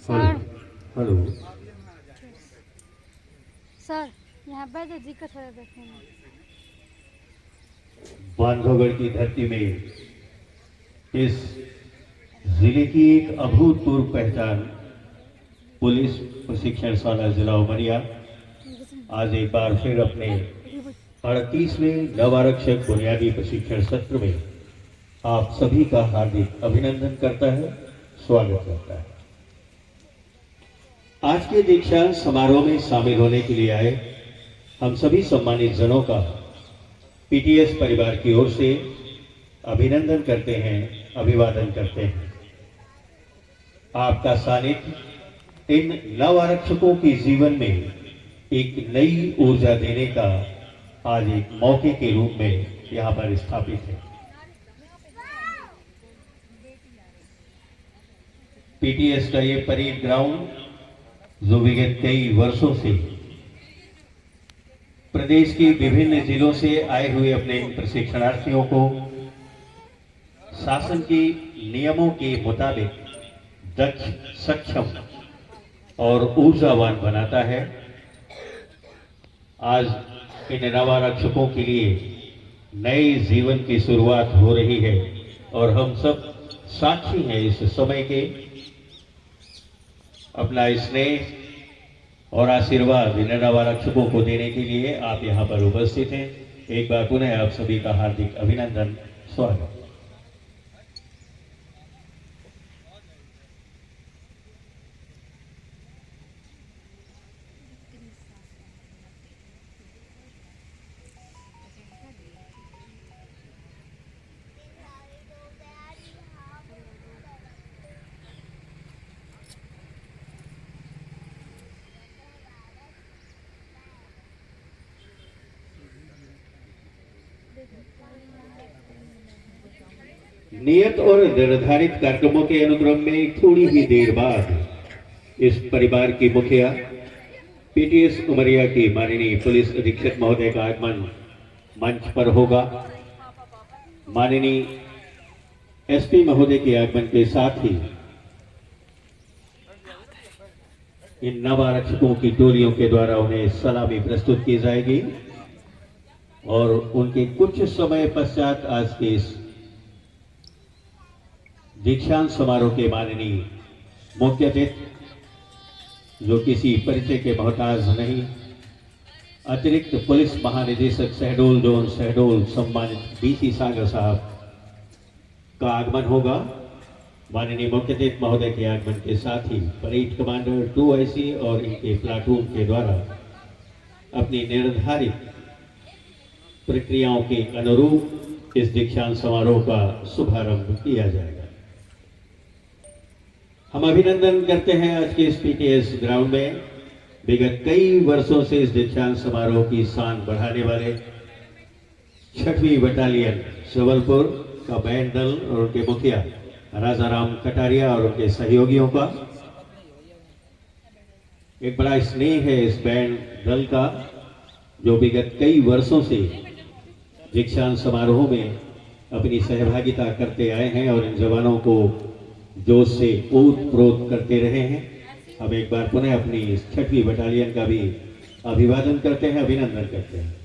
Sir hello. Sir यहाँ पर तो दिक्कत हो रहा है बैठने में। बांधवगढ़ की धरती में इस जिले की एक अभूतपूर्व पहचान पुलिस प्रशिक्षण शाला जिला उमरिया आज एक बार फिर अपने 38वें नवारक्षक बुनियादी प्रशिक्षण सत्र में आप सभी का हार्दिक अभिनंदन करता है, स्वागत करता है। आज के दीक्षांत समारोह में शामिल होने के लिए आए हम सभी सम्मानित जनों का पीटीएस परिवार की ओर से अभिनंदन करते हैं, अभिवादन करते हैं। आपका सानिध्य इन नव आरक्षकों के जीवन में एक नई ऊर्जा देने का आज एक मौके के रूप में यहाँ पर स्थापित है। पीटीएस का ये परेड ग्राउंड जो विगत कई वर्षों से प्रदेश के विभिन्न जिलों से आए हुए अपने प्रशिक्षणार्थियों को शासन के नियमों के मुताबिक दक्ष, सक्षम और ऊर्जावान बनाता है, आज इन नवारक्षकों के लिए नए जीवन की शुरुआत हो रही है और हम सब साक्षी हैं इस समय के। अपना स्नेह और आशीर्वाद इन नवारक्षकों को देने के लिए आप यहाँ पर उपस्थित हैं। एक बार पुनः आप सभी का हार्दिक अभिनंदन, स्वागत। नियत और निर्धारित कार्यक्रमों के अनुक्रम में थोड़ी ही देर बाद इस परिवार की मुखिया पीटीएस उमरिया की माननीय पुलिस अधीक्षक महोदय का आगमन मंच पर होगा। माननीय एसपी महोदय के आगमन के साथ ही इन नवारक्षकों की टोलियों के द्वारा उन्हें सलामी प्रस्तुत की जाएगी और उनके कुछ समय पश्चात आज के इस दीक्षांत समारोह के माननीय मुख्य अतिथि जो किसी परिचय के मोहताज नहीं, अतिरिक्त पुलिस महानिदेशक शहडोल जोन शहडोल सम्मानित बीसी सागर साहब का आगमन होगा। माननीय मुख्य अतिथि महोदय के आगमन के साथ ही परेड कमांडर 2IC और इनके प्लाटून के द्वारा अपनी निर्धारित प्रक्रियाओं के अनुरूप इस दीक्षांत समारोह का शुभारंभ किया जाएगा। हम अभिनंदन करते हैं आज के इस पीटीएस ग्राउंड में विगत कई वर्षों से इस दीक्षांत समारोह की शान बढ़ाने वाले 6वीं बटालियन सबलपुर का बैंड दल और उनके मुखिया राजाराम कटारिया और उनके सहयोगियों का एक बड़ा स्नेह है इस बैंड दल का, जो विगत कई वर्षों से दीक्षांत समारोह में अपनी सहभागिता करते आए हैं और इन जवानों को जोश से ओत-प्रोत करते रहे हैं। हम एक बार पुनः अपनी 6वीं बटालियन का भी अभिवादन करते हैं, अभिनंदन करते हैं।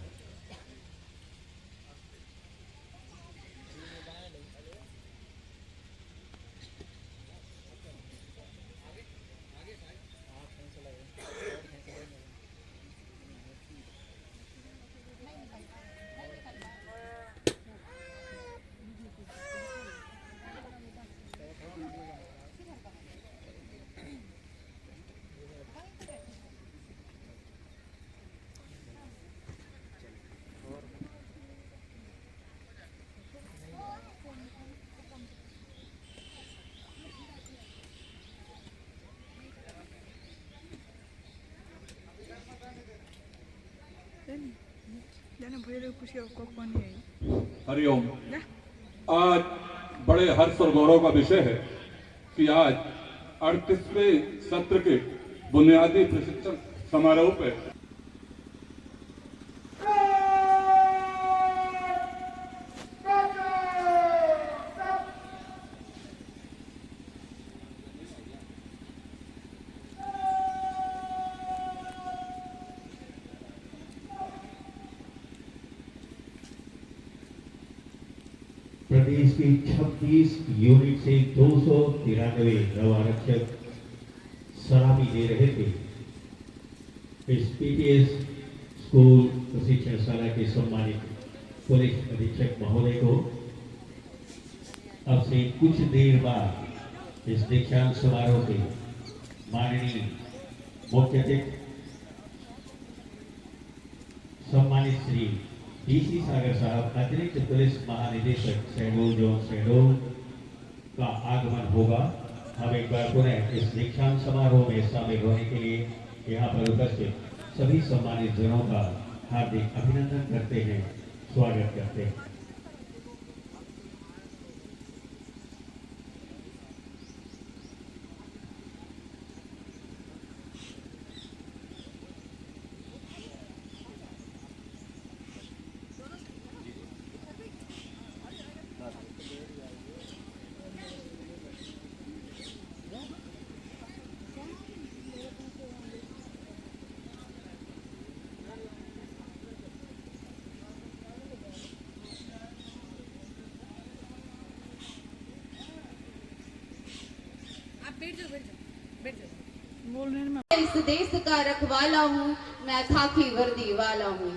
हरिओम। आज बड़े हर्ष और गौरव का विषय है कि आज 38वें सत्र के बुनियादी प्रशिक्षण समारोह पे प्रदेश की 26 यूनिट से 293 नवारक्षक सलामी दे रहे थे। इस पीटीएस स्कूल प्रशिक्षणशाला के सम्मानित पुलिस अधीक्षक महोदय को अब से कुछ देर बाद इस दीक्षांत समारोह के माननीय मुख्य अतिथि सम्मानित श्री डीसी सागर साहब अतिरिक्त पुलिस महानिदेशक शहडोल जोन शहडोल का आगमन होगा। हम एक बार पुनः इस दीक्षांत समारोह में शामिल होने के लिए यहाँ पर उपस्थित सभी सम्मानित जनों का हार्दिक अभिनंदन करते हैं, स्वागत करते हैं। इस देश का रखवाला हूँ, मैं खाकी वर्दी वाला हूँ।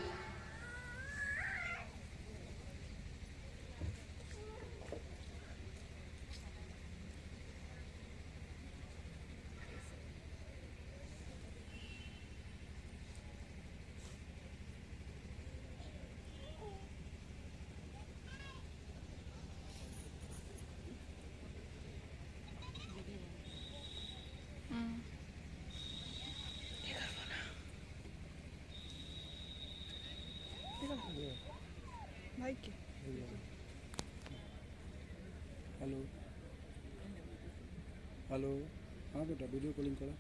हेलो हेलो, हाँ बेटा वीडियो कॉलिंग करा।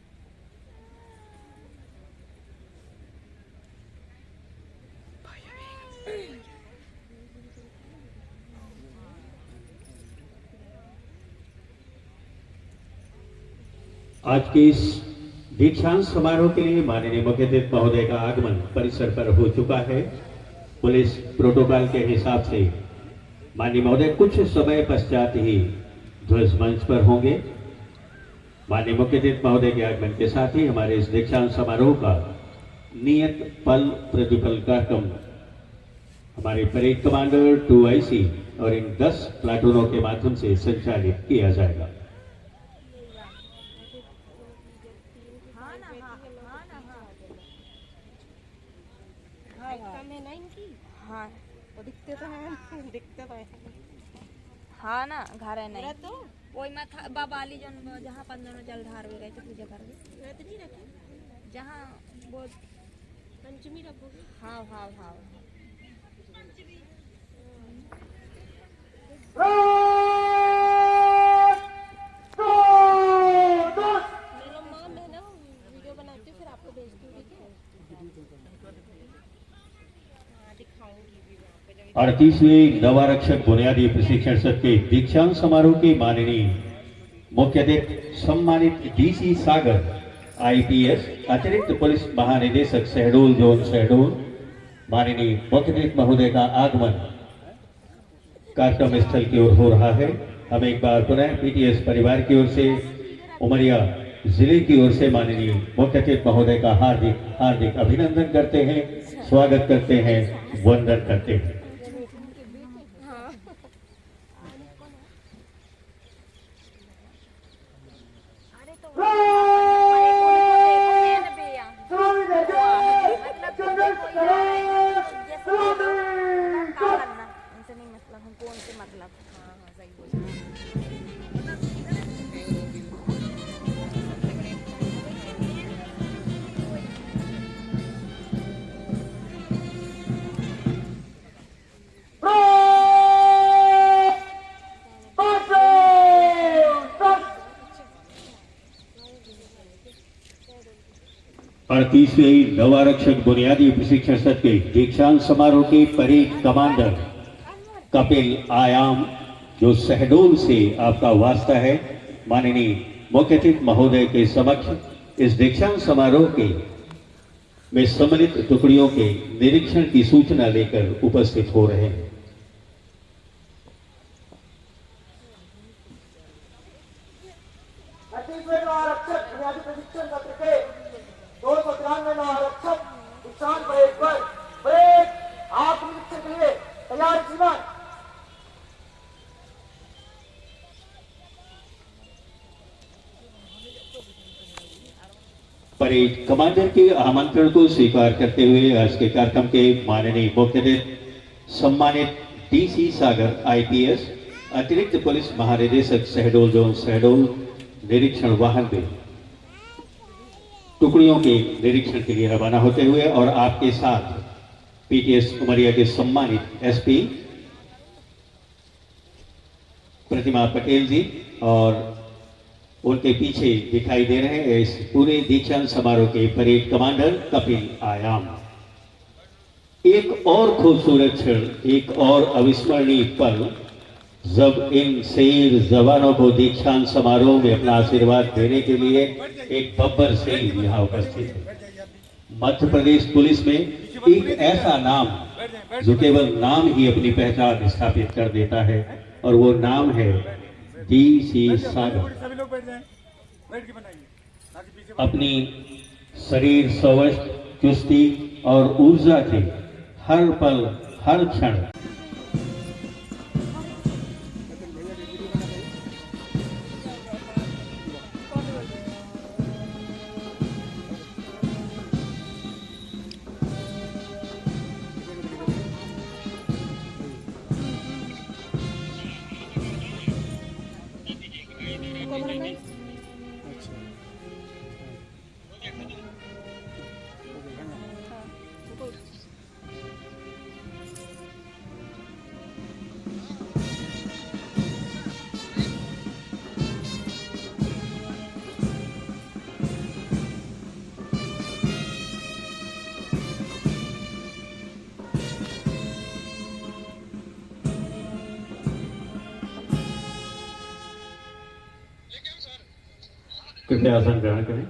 आज के इस दीक्षांत समारोह के लिए माननीय मुख्य अतिथि महोदय का आगमन परिसर पर हो चुका है। पुलिस प्रोटोकॉल के हिसाब से माननीय महोदय कुछ समय पश्चात ही ध्वज मंच पर होंगे। माननीय मुख्य अतिथि महोदय के आगमन के साथ ही हमारे इस दीक्षांत समारोह का नियत पल प्रतिपल कार्यक्रम हमारे परेड कमांडर 2IC और इन 10 प्लाटूनों के माध्यम से संचालित किया जाएगा। हाँ वो दिखते तो हैं, दिखते तो हैं। हाँ ना घर है नहीं तो वही मत बाबाली जन जहाँ पंद्रह जल ढार गए थे पूजा कर गए जहाँ वो पंचमी रखोगे। हाँ हाँ हाँ मेरा माँ मैं ना वीडियो बनाती हूँ फिर आपको भेजती हूँ, ठीक है? 38वें नवारक्षक बुनियादी प्रशिक्षण सत्र के दीक्षांत समारोह के माननीय मुख्य अतिथि सम्मानित डीसी सागर IPS अतिरिक्त पुलिस महानिदेशक शहडोल जोन शहडोल माननीय मुख्य अतिथि महोदय का आगमन कार्यक्रम स्थल की ओर हो रहा है। हम एक बार पुनः PTS परिवार की ओर से उमरिया जिले की ओर से माननीय मुख्य अतिथि महोदय का हार्दिक हार्दिक अभिनंदन करते हैं, स्वागत करते हैं, वंदन करते हैं। 38वें नवारक्षक बुनियादी प्रशिक्षण सत्र के दीक्षांत समारोह के परेड कमांडर कपिल आयाम, जो शहडोल से आपका वास्ता है, माननीय मुख्य अतिथि महोदय के समक्ष इस दीक्षांत समारोह के में सम्मिलित टुकड़ियों के निरीक्षण की सूचना लेकर उपस्थित हो रहे हैं। आरक्षक बुनियादी प्रशिक्षण सत्र के 293 आरक्षक किसान परेड पर परेड आत्मनिरीक्षण के लिए तैयार श्रीमान। परेड कमांडर के आमंत्रण को स्वीकार करते हुए आज के कार्यक्रम के माननीय मुख्य अतिथि सम्मानित डीसी सागर आईपीएस, अतिरिक्त पुलिस महानिदेशक शहडोल जोन शहडोल निरीक्षण वाहन में टुकड़ियों के निरीक्षण के लिए रवाना होते हुए और आपके साथ पीटीएस उमरिया के सम्मानित एसपी प्रतिमा पटेल जी और उनके पीछे दिखाई दे रहे हैं इस पूरे दीक्षांत समारोह के परेड कमांडर कपिल आयाम। एक और खूबसूरत क्षण, एक और अविस्मरणीय पल, जब इन शेर जवानों को दीक्षांत समारोह में अपना आशीर्वाद देने के लिए एक बब्बर सिंह यहाँ उपस्थित है। मध्य प्रदेश पुलिस में एक ऐसा नाम जो केवल नाम ही अपनी पहचान स्थापित कर देता है और वो नाम है डीसी सागर। अपनी शरीर स्वस्थ, चुस्ती और ऊर्जा के हर पल हर क्षण कृपया आसन ग्रहण करें।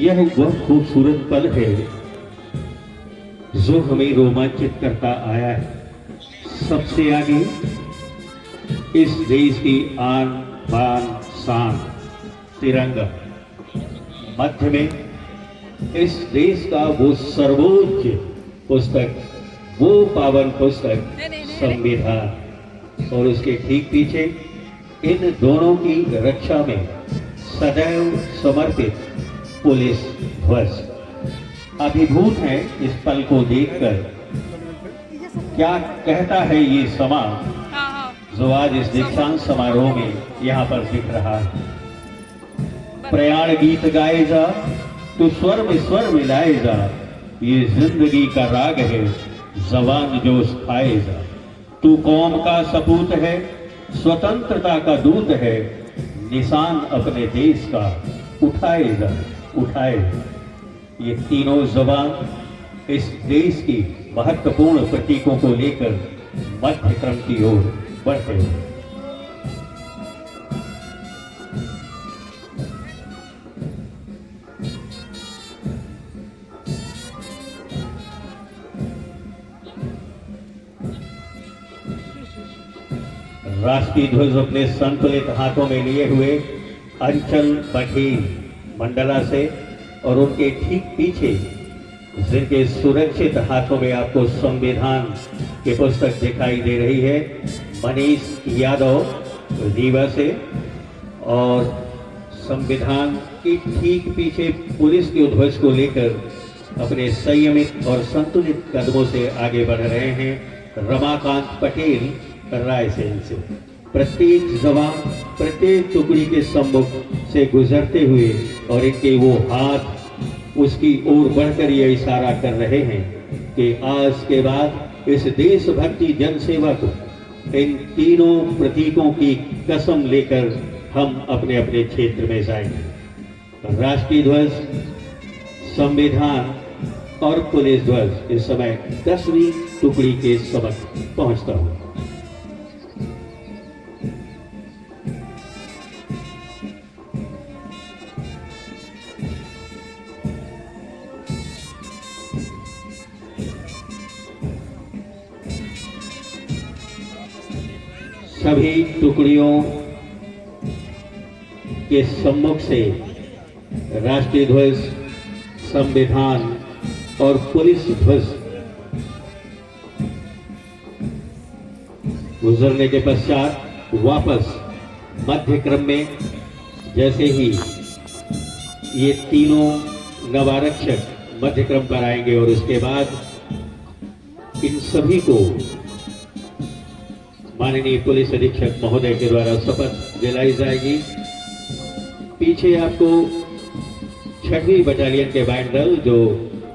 यह वह खूबसूरत पल है जो हमें रोमांचित करता आया है। सबसे आगे इस देश की आन बान शान तिरंगा, मध्य में इस देश का वो सर्वोच्च पुस्तक, वो पावन पुस्तक संविधान, और उसके ठीक पीछे इन दोनों की रक्षा में सदैव समर्पित पुलिस ध्वज। अभिभूत है इस पल को देखकर। क्या कहता है ये समा जो आज इस दीक्षांत समारोह में यहाँ पर दिख रहा है। प्रयाण गीत गाए जा, तू स्वर में स्वर मिलाए जा, ये जिंदगी का राग है, जवान जोश खाए जा। तू कौम का सपूत है, स्वतंत्रता का दूत है, निशान अपने देश का उठाए जा, उठाए। ये तीनों जवान इस देश की महत्वपूर्ण प्रतीकों को लेकर मध्य क्रम की ओर बढ़ते हैं। राष्ट्रीय ध्वज अपने संतुलित हाथों में लिए हुए अंचल बघेल मंडला से और उनके ठीक पीछे जिनके सुरक्षित हाथों में आपको संविधान की पुस्तक दिखाई दे रही है, मनीष यादव रीवा से, और संविधान के ठीक पीछे पुलिस के ध्वज को लेकर अपने संयमित और संतुलित कदमों से आगे बढ़ रहे हैं रमाकांत पटेल रायसेन से। प्रत्येक जवान प्रत्येक टुकड़ी के सम्मुख से गुजरते हुए और इनके वो हाथ उसकी ओर बढ़कर ये इशारा कर रहे हैं कि आज के बाद इस देशभक्ति जनसेवा को इन तीनों प्रतीकों की कसम लेकर हम अपने अपने क्षेत्र में जाएंगे। राष्ट्रीय ध्वज, संविधान और पुलिस ध्वज इस समय 10वीं टुकड़ी के समक्ष पहुंचता हूं। सभी टुकड़ियों के सम्मुख से राष्ट्रीय ध्वज, संविधान और पुलिस ध्वज गुजरने के पश्चात वापस मध्य क्रम में जैसे ही ये तीनों नवारक्षक मध्य क्रम पर आएंगे और उसके बाद इन सभी को माननीय पुलिस अधीक्षक महोदय के द्वारा शपथ दिलाई जाएगी। पीछे आपको 6वीं बटालियन के बैंड दल जो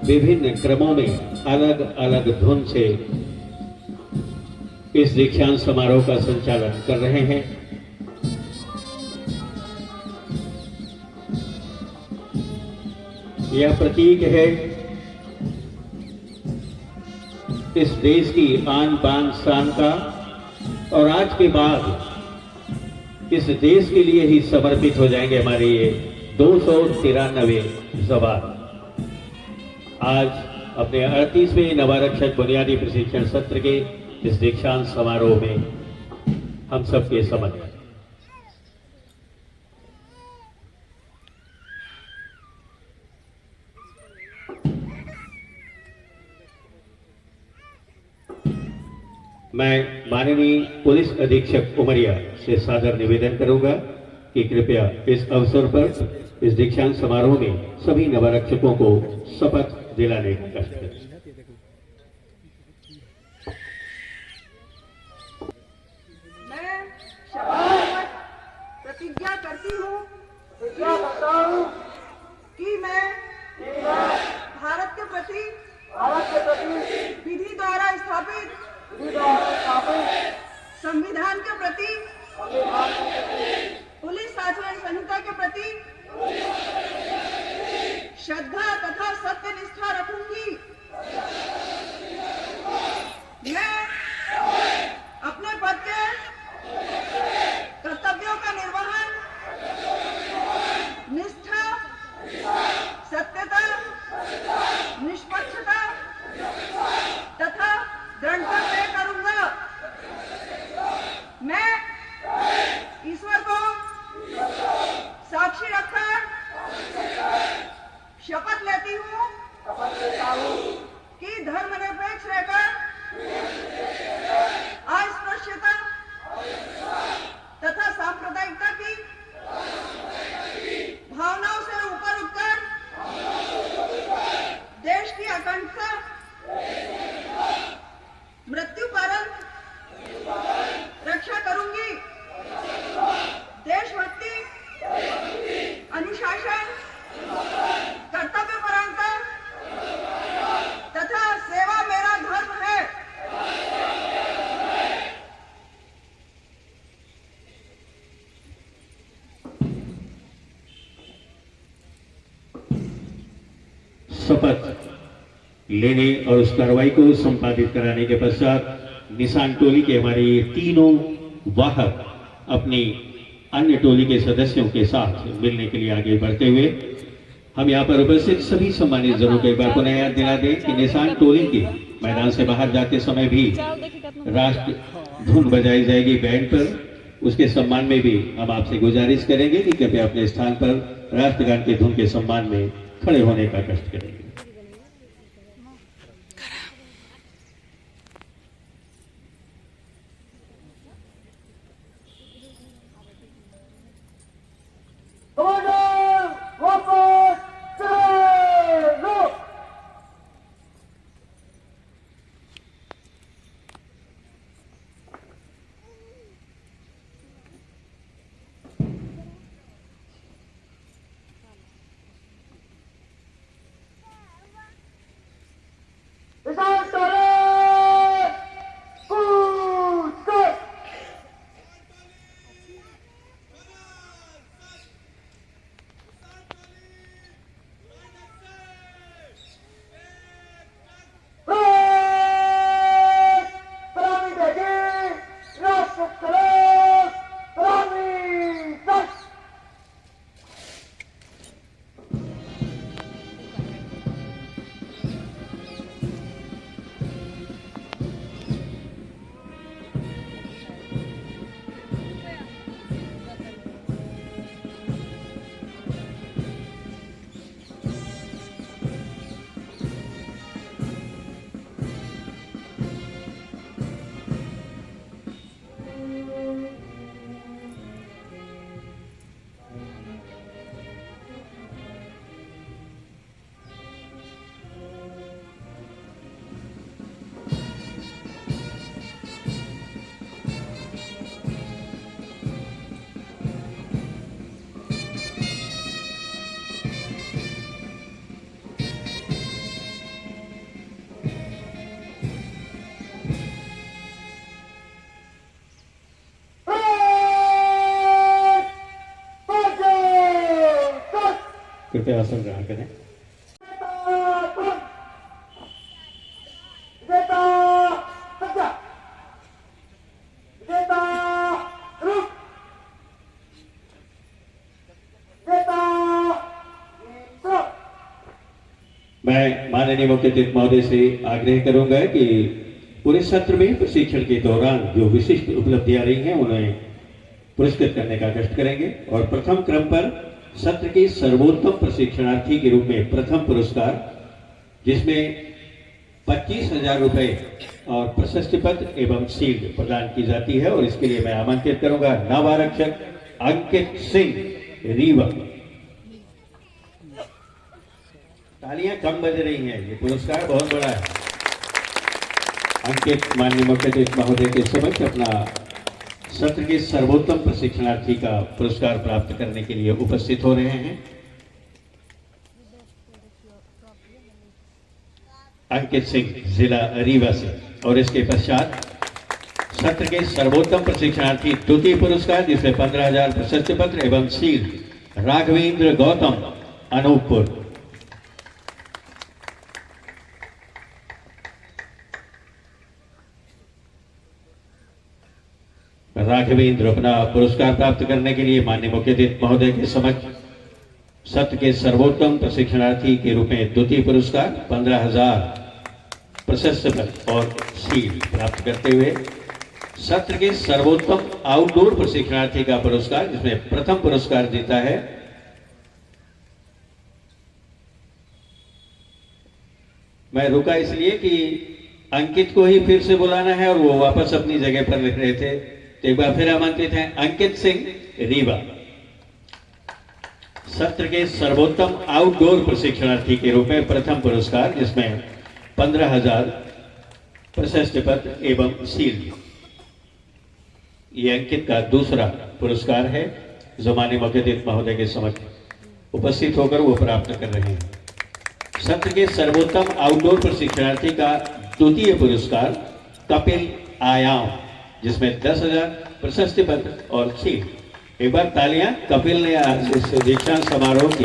विभिन्न क्रमों में अलग अलग धुन से इस दीक्षांत समारोह का संचालन कर रहे हैं। यह प्रतीक है इस देश की आन बान शान का और आज के बाद इस देश के लिए ही समर्पित हो जाएंगे हमारे ये 293 जवान। आज अपने 38वें नवारक्षक बुनियादी प्रशिक्षण सत्र के इस दीक्षांत समारोह में हम सबके समक्ष मैं माननीय पुलिस अधीक्षक उमरिया से सादर निवेदन करूंगा कि कृपया इस अवसर पर इस दीक्षांत समारोह में सभी नवारक्षकों को शपथ दिलाने का कष्ट करें। मैं शपथ प्रतिज्ञा करती हूँ कि मैं भारत के प्रति विधि द्वारा स्थापित संविधान के प्रति, पुलिस आचरण संहिता के प्रति श्रद्धा तथा सत्यनिष्ठा रखूंगी। मैं अपने पद के कर्तव्यों का निर्वहन निष्ठा, सत्यता, निष्पक्षता तथा दृढ़ता से करूंगा। मैं ईश्वर को साक्षी रखकर शपथ लेती हूँ कि धर्मनिरपेक्ष रहकर अस्पृश्यता तथा सांप्रदायिकता की भावनाओं से ऊपर उठकर देश की अखंडता, मृत्यु पर्यंत रक्षा करूंगी। देशभक्ति, अनुशासन, कर्तव्यपरायणता तथा सेवा मेरा धर्म है। शपथ लेने और उस कार्रवाई को संपादित कराने के पश्चात निशान टोली के हमारे ये तीनों वाहक अपनी अन्य टोली के सदस्यों के साथ मिलने के लिए आगे बढ़ते हुए हम यहाँ पर उपस्थित सभी सम्मानित जनों को एक बार पुनः याद दिला दें कि निशान टोली के मैदान से बाहर जाते समय भी राष्ट्र धुन बजाई जाएगी बैंड पर, उसके सम्मान में भी हम आपसे गुजारिश करेंगे कि कृपया अपने स्थान पर राष्ट्रगान के धुन के सम्मान में खड़े होने का कष्ट करेंगे। कृपया आसन ग्रहण करें। मैं माननीय मुख्य अतिथि महोदय से आग्रह करूंगा कि पूरे सत्र में प्रशिक्षण के दौरान जो विशिष्ट उपलब्धियां रही हैं उन्हें पुरस्कृत करने का कष्ट करेंगे। और प्रथम क्रम पर सत्र के सर्वोत्तम प्रशिक्षणार्थी के रूप में प्रथम पुरस्कार, जिसमें 25,000 रुपए और प्रशस्ति पत्र एवं शील्ड प्रदान की जाती है, और इसके लिए मैं आमंत्रित करूंगा नव आरक्षक अंकित सिंह रीवा। तालियां कम बज रही हैं, ये पुरस्कार बहुत बड़ा है। अंकित माननीय मुख्य अतिथि महोदय के समक्ष अपना सत्र के सर्वोत्तम प्रशिक्षणार्थी का पुरस्कार प्राप्त करने के लिए उपस्थित हो रहे हैं। अंकित सिंह जिला रीवा से। और इसके पश्चात सत्र के सर्वोत्तम प्रशिक्षणार्थी द्वितीय पुरस्कार, जिसमें 15,000 प्रशस्ति पत्र एवं शील्ड, राघवेंद्र गौतम अनूपपुर। राघवेंद्र अपना पुरस्कार प्राप्त करने के लिए माननीय मुख्य अतिथि महोदय के समक्ष सत्र के सर्वोत्तम प्रशिक्षणार्थी के रूप में द्वितीय पुरस्कार, 15,000 प्रशस्ति पत्र और शील्ड प्राप्त करते हुए सत्र के सर्वोत्तम आउटडोर प्रशिक्षणार्थी का पुरस्कार, जिसमें प्रथम पुरस्कार जीता है मैं रुका इसलिए कि अंकित को ही फिर से बुलाना है और वो वापस अपनी जगह पर लिख रहे थे, तो एक बार फिर आमंत्रित हैं अंकित सिंह रीवा। सत्र के सर्वोत्तम आउटडोर प्रशिक्षणार्थी के रूप में प्रथम पुरस्कार, जिसमें 15,000 प्रशस्ति पत्र एवं शील्ड। ये अंकित का दूसरा पुरस्कार है जो माननीय मुख्य अतिथि महोदय के समक्ष उपस्थित होकर वो प्राप्त कर रहे हैं। सत्र के सर्वोत्तम आउटडोर प्रशिक्षणार्थी का द्वितीय पुरस्कार कपिल आयाम, जिसमें 10,000 प्रशस्ति पत्र और शील्ड। एक बार तालियां। कपिल ने आज इस दीक्षांत समारोह की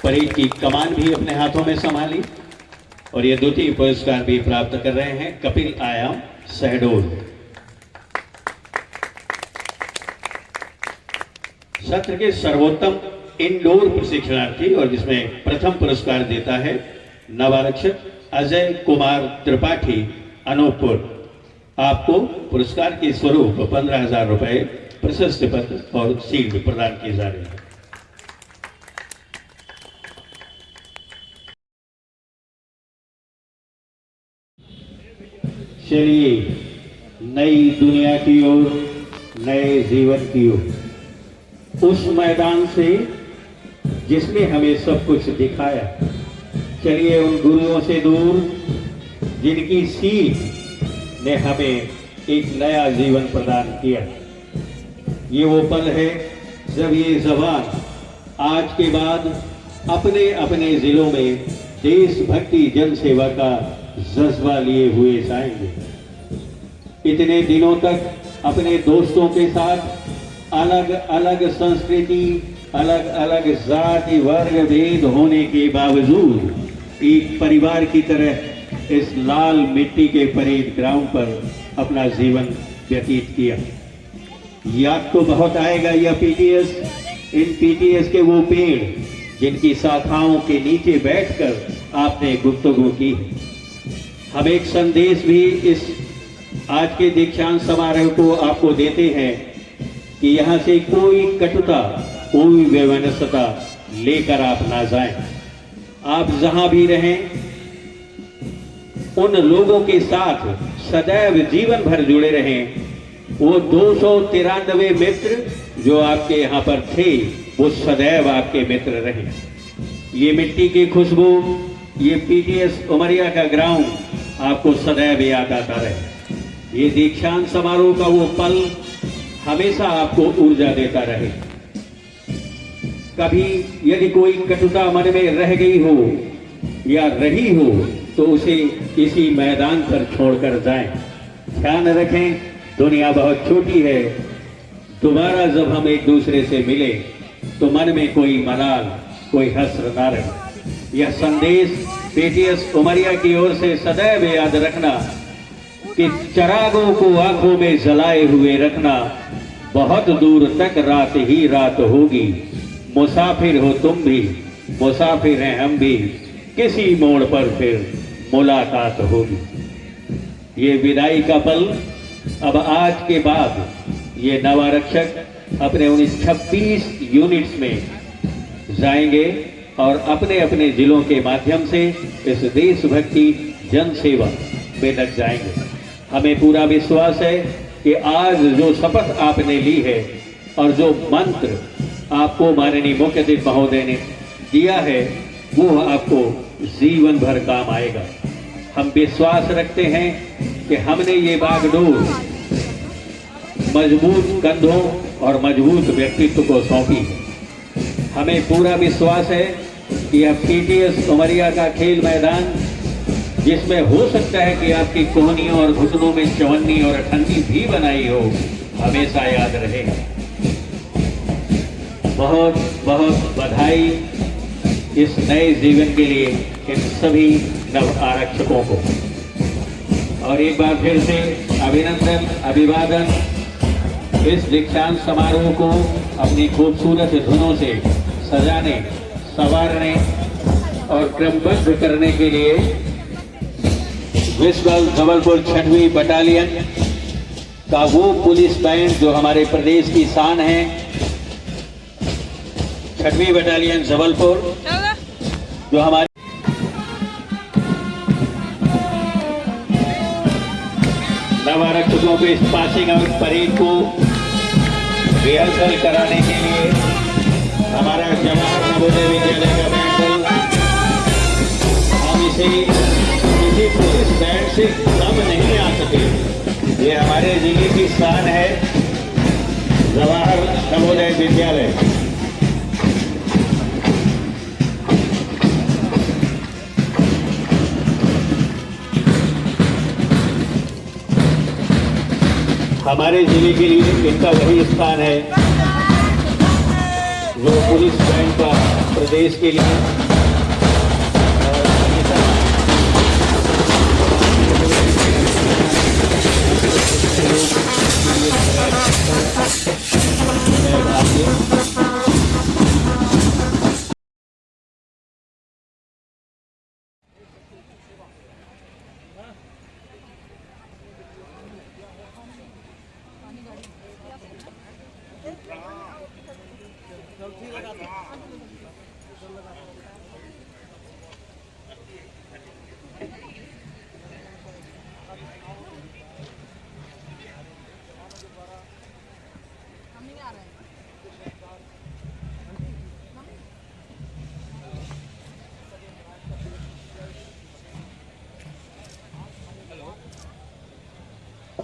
परेड की कमान भी अपने हाथों में संभाली और ये द्वितीय पुरस्कार भी प्राप्त कर रहे हैं कपिल आयाम शहडोल। सत्र के सर्वोत्तम इंडोर प्रशिक्षणार्थी और जिसमें प्रथम पुरस्कार देता है नवारक्षक अजय कुमार त्रिपाठी अनूपपुर। आपको पुरस्कार के स्वरूप 15,000 रुपए प्रशस्ति पत्र और शील्ड प्रदान किए जा रहे हैं। चलिए नई दुनिया की ओर, नए जीवन की ओर, उस मैदान से जिसने हमें सब कुछ दिखाया, चलिए उन गुरुओं से दूर जिनकी सीख ने हमें एक नया जीवन प्रदान किया। ये वो पल है जब ये जवान आज के बाद अपने अपने जिलों में देशभक्ति जनसेवा का जज्बा लिए हुए जाएंगे। इतने दिनों तक अपने दोस्तों के साथ अलग अलग संस्कृति, अलग अलग जाति वर्ग भेद होने के बावजूद एक परिवार की तरह इस लाल मिट्टी के परेड ग्राउंड पर अपना जीवन व्यतीत किया। याद तो बहुत आएगा यह पीटीएस, इन पीटीएस के वो पेड़ जिनकी शाखाओं के नीचे बैठकर आपने गुफ्तगू की। हम एक संदेश भी इस आज के दीक्षांत समारोह को आपको देते हैं कि यहाँ से कोई कटुता, कोई वैमनस्यता लेकर आप ना जाएं। आप जहां भी रहें उन लोगों के साथ सदैव जीवन भर जुड़े रहें। वो 293 मित्र जो आपके यहाँ पर थे वो सदैव आपके मित्र रहे। ये मिट्टी की खुशबू, ये पीटीएस उमरिया का ग्राउंड आपको सदैव याद आता रहे। ये दीक्षांत समारोह का वो पल हमेशा आपको ऊर्जा देता रहे। कभी यदि कोई कटुता मन में रह गई हो या रही हो तो उसे इसी मैदान पर छोड़कर जाएं। ध्यान रखें, दुनिया बहुत छोटी है। दोबारा जब हम एक दूसरे से मिले तो मन में कोई मलाल, कोई हस्र ना रहे। यह संदेश पीटीएस उमरिया की ओर से सदैव याद रखना कि चिरागों को आंखों में जलाए हुए रखना। बहुत दूर तक रात ही रात होगी, मुसाफिर हो तुम भी, मुसाफिर हैं हम भी, किसी मोड़ पर फिर मुलाकात होगी। ये विदाई का पल अब आज के बाद ये नवारक्षक अपने 26 यूनिट्स में जाएंगे और अपने अपने जिलों के माध्यम से इस देशभक्ति जनसेवा में लग जाएंगे। हमें पूरा विश्वास है कि आज जो शपथ आपने ली है और जो मंत्र आपको माननीय मुख्य अतिथि महोदय ने दिया है वो आपको जीवन भर काम आएगा। हम विश्वास रखते हैं कि हमने ये बागडोर मजबूत कंधों और मजबूत व्यक्तित्व को सौंपी है। हमें पूरा विश्वास है कि यह पीटीएस उमरिया का खेल मैदान, जिसमें हो सकता है कि आपकी कोहनियों और घुटनों में चवन्नी और ठंडी भी बनाई हो, हमेशा याद रहेगा। बहुत बहुत बधाई इस नए जीवन के लिए इन सभी नव आरक्षकों को। और एक बार फिर से अभिनंदन, अभिवादन। इस दीक्षांत समारोह को अपनी खूबसूरत धुनों से सजाने, संवारने और क्रमबद्ध करने के लिए विस्बल जबलपुर 6वीं बटालियन का वो पुलिस बैंड जो हमारे प्रदेश की शान है, 6वीं बटालियन जबलपुर, जो हमारे नवारक्षकों को इस पासिंग आउट परेड को रिहर्सल कराने के लिए हमारा जवाहर नवोदय विद्यालय का बैंड दल, हम इसे किसी पुलिस बैंड से कम नहीं आ सके। ये हमारे जिले की शान है, जवाहर नवोदय विद्यालय। हमारे जिले के लिए इनका वही स्थान है जो पुलिस बैंड का प्रदेश के लिए।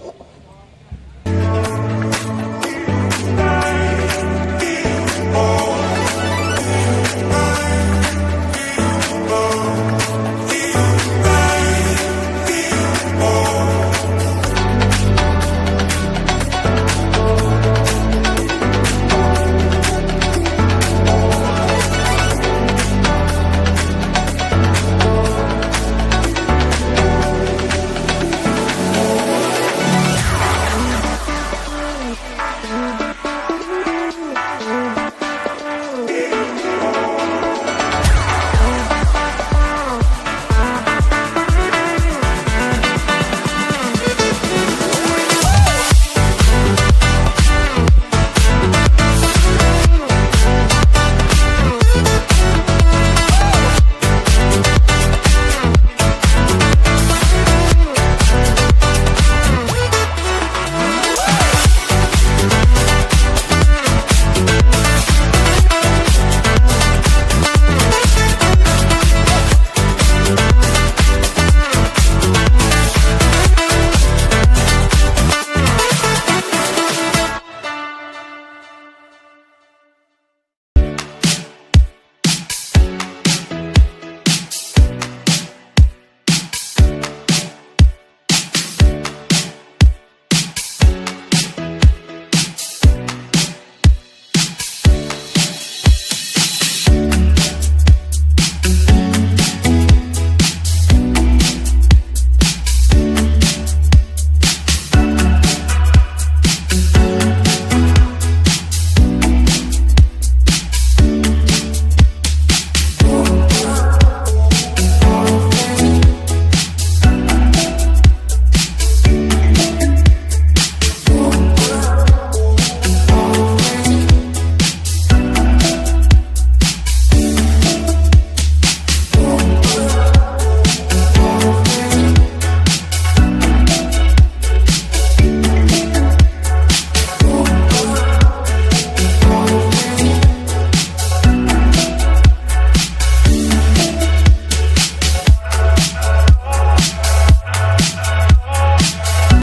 हैं।